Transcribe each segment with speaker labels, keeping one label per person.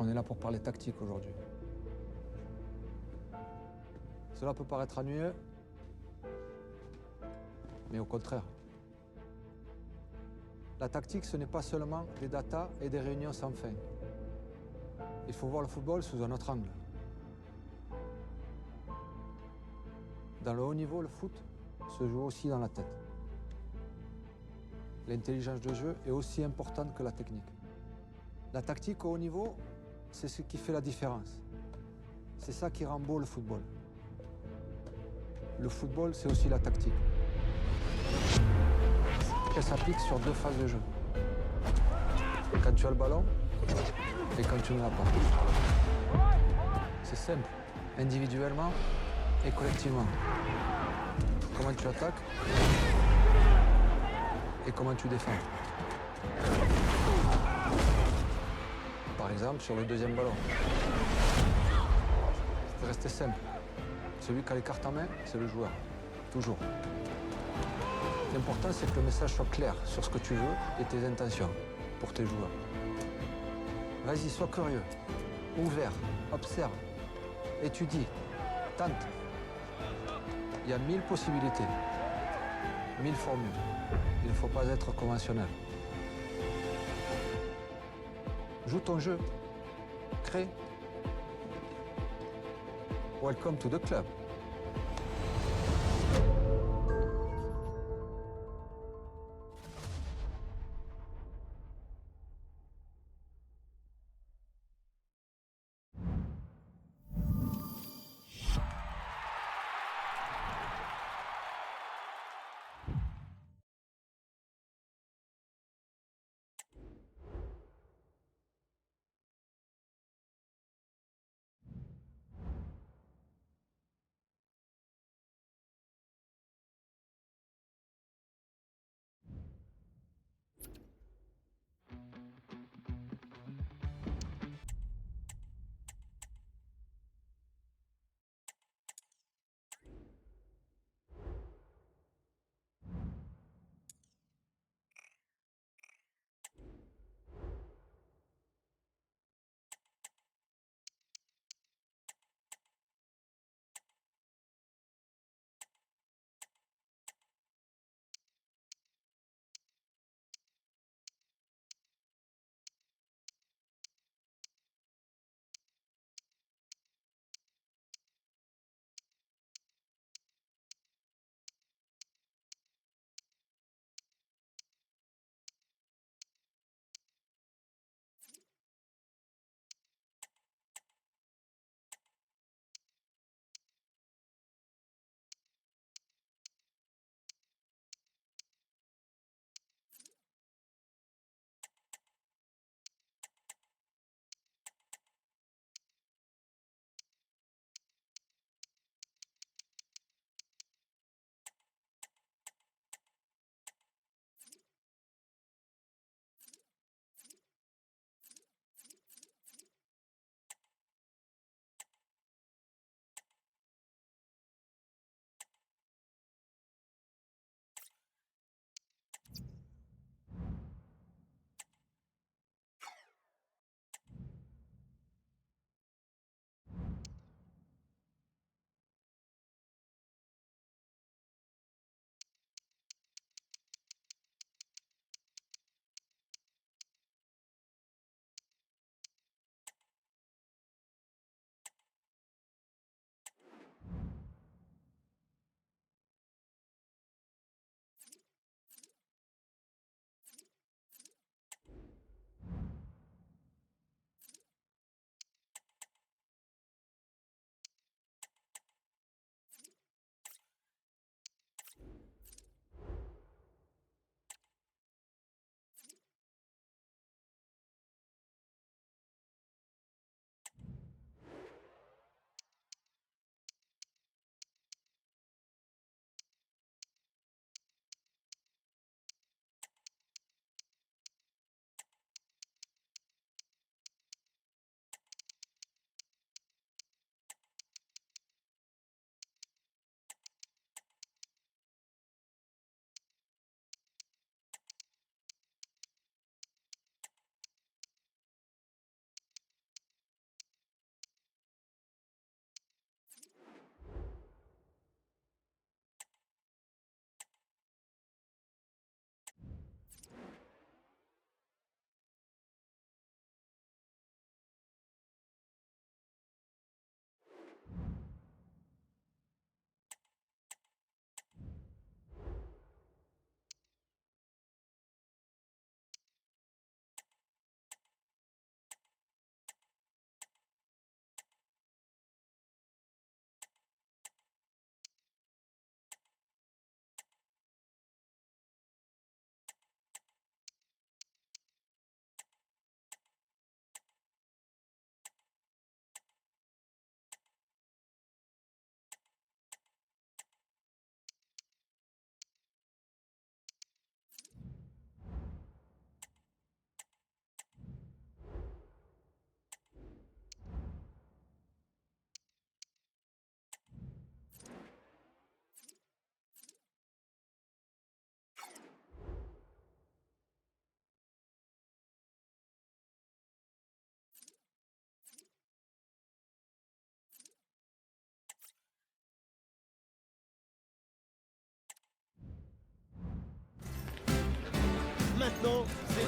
Speaker 1: On est là pour parler tactique aujourd'hui. Cela peut paraître ennuyeux, mais au contraire. La tactique, ce n'est pas seulement des datas et des réunions sans fin. Il faut voir le football sous un autre angle. Dans le haut niveau, le foot se joue aussi dans la tête. L'intelligence de jeu est aussi importante que la technique. La tactique au haut niveau, c'est ce qui fait la différence. C'est ça qui rend beau le football. Le football, c'est aussi la tactique. Elle s'applique sur deux phases de jeu. Quand tu as le ballon et quand tu ne l'as pas. C'est simple, individuellement et collectivement. Comment tu attaques et comment tu défends. Par exemple, sur le deuxième ballon. C'est resté simple. Celui qui a les cartes en main, c'est le joueur. Toujours. L'important, c'est que le message soit clair sur ce que tu veux et tes intentions pour tes joueurs. Vas-y, sois curieux, ouvert, observe, étudie, tente. Il y a 1000 possibilités, 1000 formules. Il ne faut pas être conventionnel. Joue ton jeu, crée. Welcome to the club.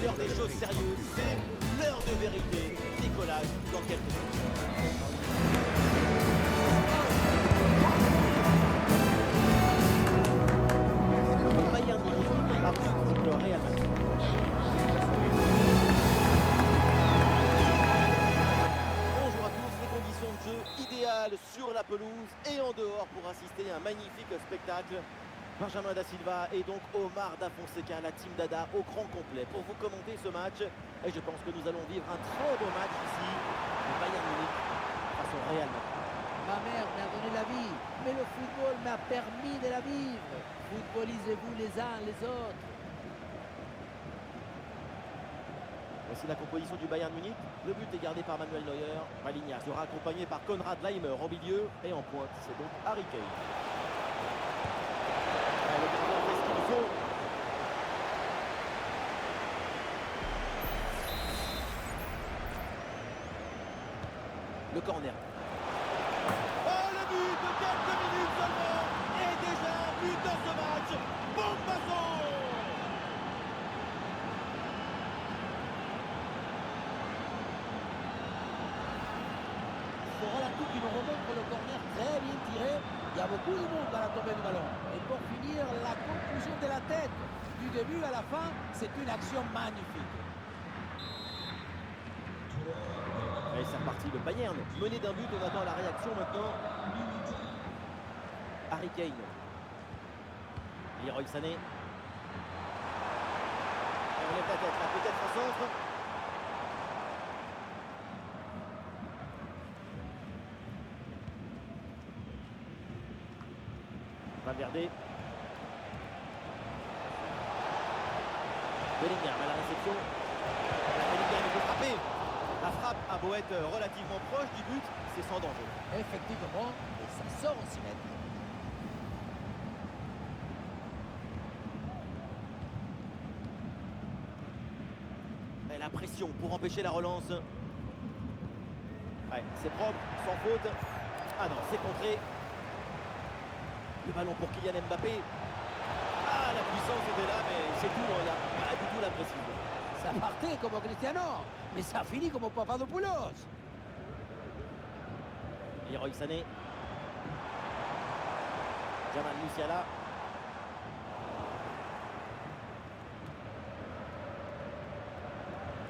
Speaker 2: C'est l'heure des choses sérieuses, c'est l'heure de vérité. Décollage dans quelques secondes. Bayern Munich affronte le Real Madrid. Bonjour à tous, les conditions de jeu idéales sur la pelouse et en dehors pour assister à un magnifique spectacle. Benjamin Da Silva et donc Omar Da Fonseca, la team Dada au grand complet pour vous commenter ce match. Et je pense que nous allons vivre un très beau match ici. Le Bayern Munich face au Real Madrid.
Speaker 3: Ma mère m'a donné la vie, mais le football m'a permis de la vivre. Footballisez-vous les uns les autres.
Speaker 2: Voici la composition du Bayern Munich. Le but est gardé par Manuel Neuer. Maligna sera accompagné par Konrad Laimer au milieu. Et en pointe, c'est donc Harry Kane. Le gardien fait ce qu'il faut. Le corner. Oh, le but de quelques minutes seulement. Et déjà un but dans ce match. Bombazo!
Speaker 3: Sera la coupe qui nous remontre le corner très bien tiré. Il y a beaucoup de monde à la tombée du ballon. Et pour finir, la conclusion de la tête. Du début à la fin, c'est une action magnifique.
Speaker 2: Et c'est reparti, le Bayern mené d'un but, on attend la réaction maintenant. Harry Kane. Leroy Sané. On lève la tête là, peut-être un centre. Valverde. Bellingham à la réception. Bellingham il peut frapper. La frappe a beau être relativement proche du but, c'est sans danger.
Speaker 3: Effectivement, et ça sort aussi net.
Speaker 2: Et la pression pour empêcher la relance. Ouais, c'est propre, sans faute. Ah non, c'est contré. Le ballon pour Kylian Mbappé. Ah, la puissance était là, mais c'est tout, on n'a pas du tout la précision.
Speaker 3: Ça partait comme Cristiano, mais ça finit comme Papadopoulos.
Speaker 2: Leroy Sané. Jamal Musiala.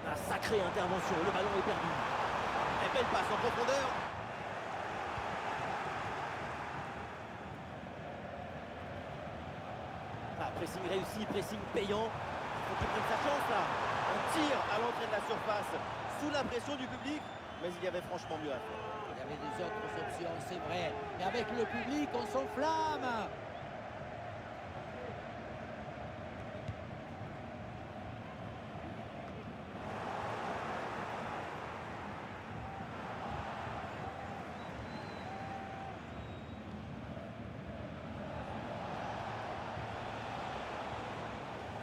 Speaker 2: La sacrée intervention, le ballon est perdu. Et belle passe en profondeur. Ah, pressing réussi, pressing payant. Il faut qu'il prenne sa chance là. Un tir à l'entrée de la surface sous la pression du public, mais il y avait franchement mieux à faire.
Speaker 3: Il y avait des autres options, c'est vrai. Mais avec le public, on s'enflamme.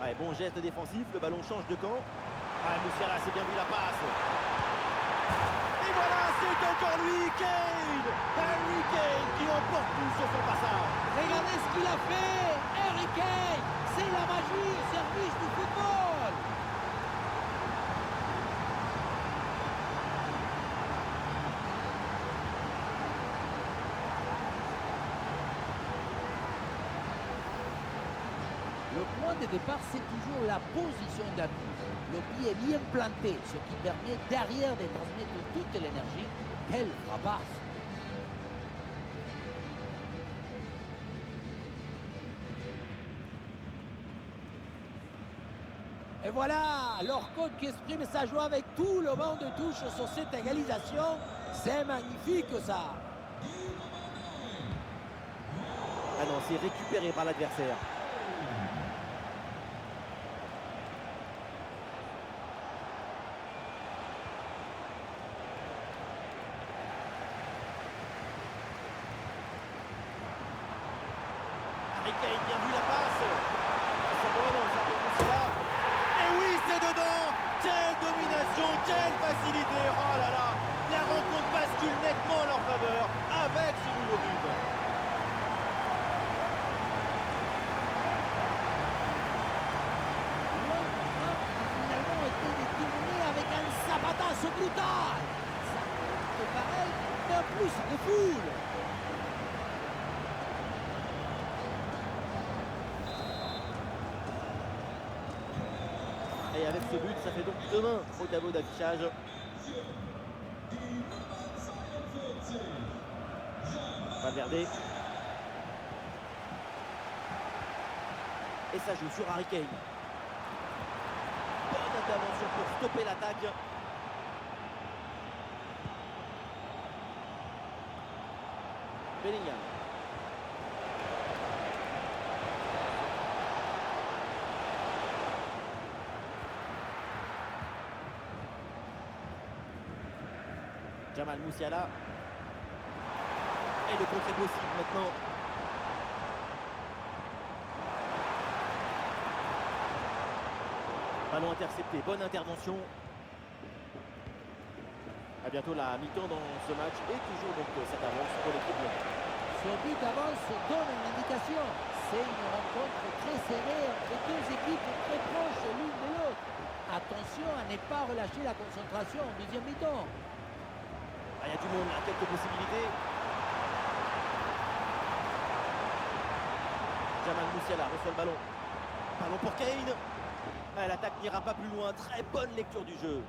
Speaker 2: Ouais, bon geste défensif, le ballon change de camp. Ah, Musiala, c'est bien vu la passe. Et voilà, c'est encore lui, Kane. Harry Kane qui emporte tout sur son passage.
Speaker 3: Regardez ce qu'il a fait, Harry Kane. C'est la magie au service du football. Le point de départ, c'est toujours la position d'appui. Le pied est bien planté, ce qui permet derrière de transmettre toute l'énergie. Quelle frappasse! Et voilà, leur coach qui exprime sa joie avec tout le vent de touche sur cette égalisation. C'est magnifique ça!
Speaker 2: Ah non, c'est récupéré par l'adversaire. Harry Kane, bien vu la passe. C'est bon, non, ça peut là. Et oui, c'est dedans. Quelle domination, quelle facilité. Oh là là, la rencontre bascule nettement en leur faveur avec ce nouveau but.
Speaker 3: Finalement passe brutale. Ça c'est pareil, mais en plus ça défoule.
Speaker 2: Et avec ce but, ça fait donc 2-1 au tableau d'affichage. Valverde. Et ça joue sur Harry Kane. Bonne intervention pour stopper l'attaque. Bellingham. Jamal Musiala. Et le contre est possible maintenant. Ballon intercepté, bonne intervention. A bientôt la mi-temps dans ce match et toujours donc cette avance pour l'équipe bleue.
Speaker 3: Ce but d'avance donne une indication. C'est une rencontre très serrée entre deux équipes très proches l'une de l'autre. Attention à ne pas relâcher la concentration en deuxième mi-temps.
Speaker 2: Il y a du monde, là, quelques possibilités. Jamal Musiala reçoit le ballon. Ballon pour Kane. L'attaque n'ira pas plus loin. Très bonne lecture du jeu.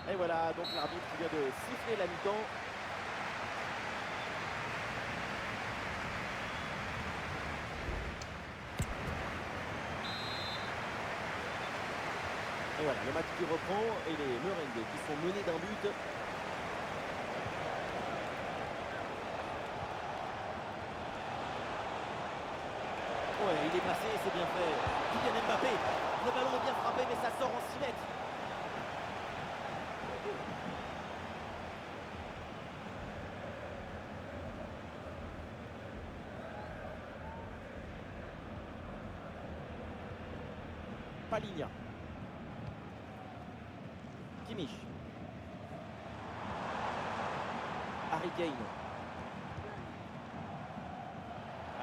Speaker 2: Et voilà, donc l'arbitre qui vient de siffler la mi-temps. Et voilà, le match qui reprend et les Merengues qui sont menés d'un but. Ouais, il est passé, c'est bien fait. Kylian Mbappé, le ballon est bien frappé, mais ça sort en 6 mètres. Paligna. Kimmich. Harry Kane.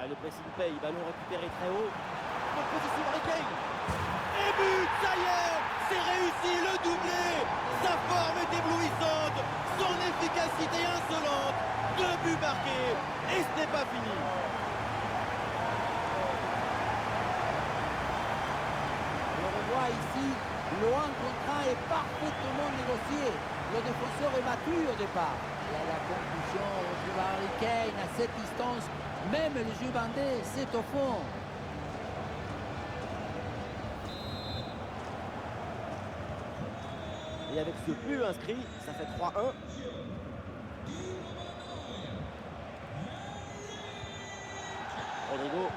Speaker 2: Le pressing paye, ballon récupéré très haut. Bonne position Harry Kane. Et but, ça y est, c'est réussi, le doublé. Sa forme est éblouissante, son efficacité insolente. 2 buts marqués et ce n'est pas fini.
Speaker 3: On revoit ici, le 1 contre 1 est parfaitement négocié. Le défenseur est battu au départ. Et à la conclusion, on joue Harry Kane à cette distance. Même le jeu bandé, c'est au fond.
Speaker 2: Et avec ce but inscrit, ça fait 3-1. Rodrigo.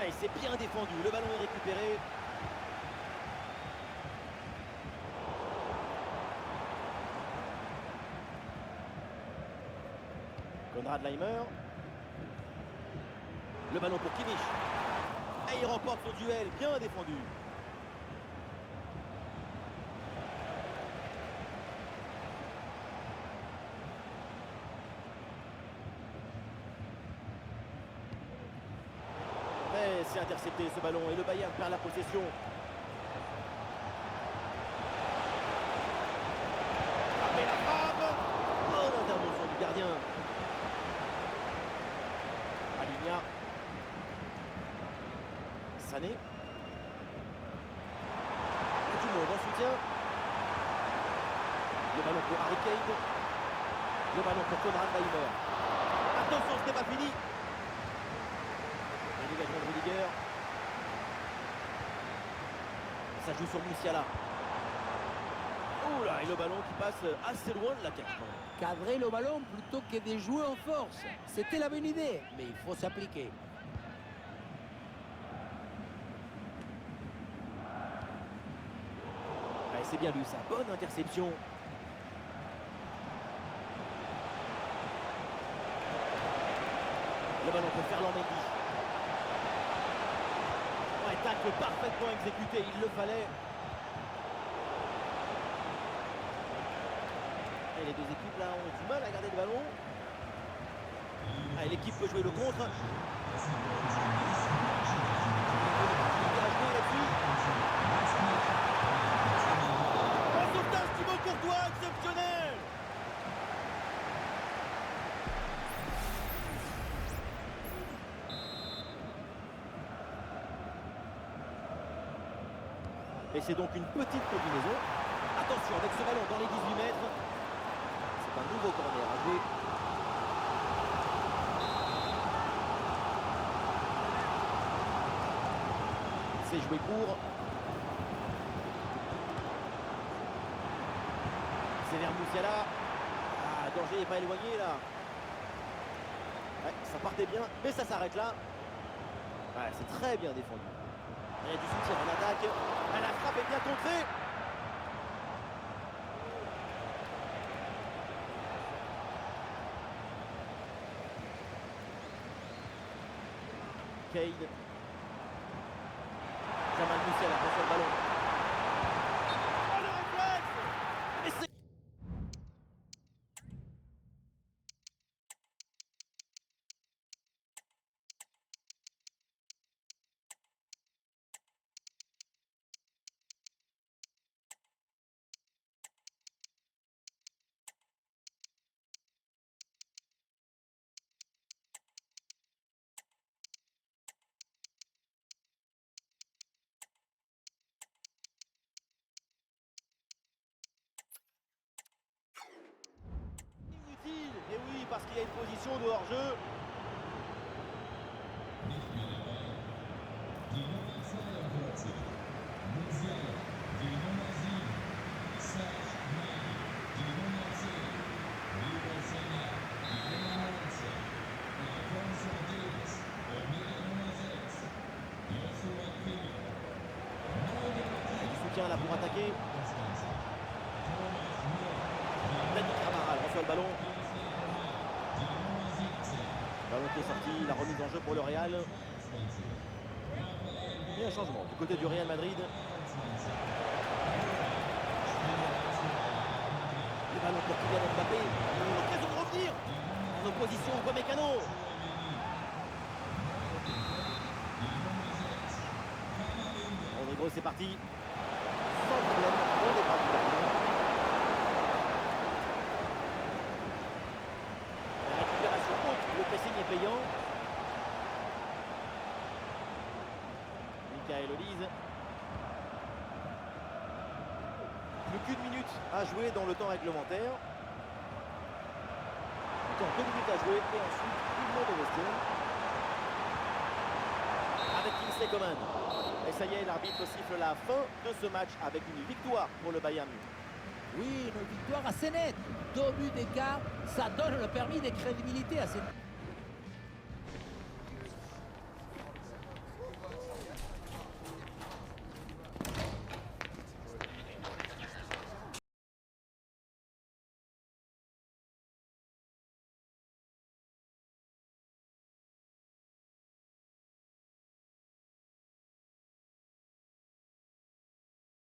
Speaker 2: Il s'est bien défendu, le ballon est récupéré. Konrad Laimer. Le ballon pour Kimmich. Et il remporte son duel, bien défendu. Mais c'est intercepté ce ballon et le Bayern perd la possession. Frappé la frappe. Bonne intervention du gardien. Paligna. Sané. Et tout le monde en soutien. Le ballon pour Harry Kane. Le ballon pour Konrad Laimer. Attention, ce n'est pas fini. Le dégagement de Rudiger. Ça joue sur Musiala. Oh là, et le ballon qui passe assez loin de la cage.
Speaker 3: Cadrer le ballon plutôt que de jouer en force. C'était la bonne idée, mais il faut s'appliquer.
Speaker 2: C'est bien lui, sa bonne interception. Le ballon pour Ferland Mendy. Ouais, tacle parfaitement exécuté, il le fallait. Et les deux équipes là ont du mal à garder le ballon. L'équipe peut jouer le contre. Un sauvetage Thibaut Courtois exceptionnel. Et c'est donc une petite combinaison. Attention avec ce ballon dans les 18 mètres. C'est un nouveau corner à jouer. C'est joué court. C'est vers Moussiala. Ah, danger n'est pas éloigné là. Ouais, ça partait bien, mais ça s'arrête là. Ouais, c'est très bien défendu. Il y a du soutien en attaque. Ah, la frappe est bien contrée. Cade. Jamal Moussiala reçoit le ballon. Oh, le réflexe. Et c'est... inutile. Et oui, parce qu'il y a une position de hors-jeu. Il y a du soutien là pour attaquer. Dani Camara reçoit le ballon. Ballon qui est sorti, la remise en jeu pour le Real. Et un changement du côté du Real Madrid. Le ballon pour Kylian Mbappé. L'occasion de revenir. En opposition, Upamecano. Rodrigo, c'est parti. Sans problème, on départ du gardien. La récupération haute, le pressing est payant. Michael Olise. Plus qu'une minute à jouer dans le temps réglementaire. Encore 2 minutes à jouer et ensuite tout le monde au vestiaire. Avec Kingsley Coman. Et ça y est, l'arbitre siffle la fin de ce match avec une victoire pour le Bayern Munich.
Speaker 3: Oui, une victoire assez nette. 2 buts d'écart, ça donne le permis de crédibilité à cette...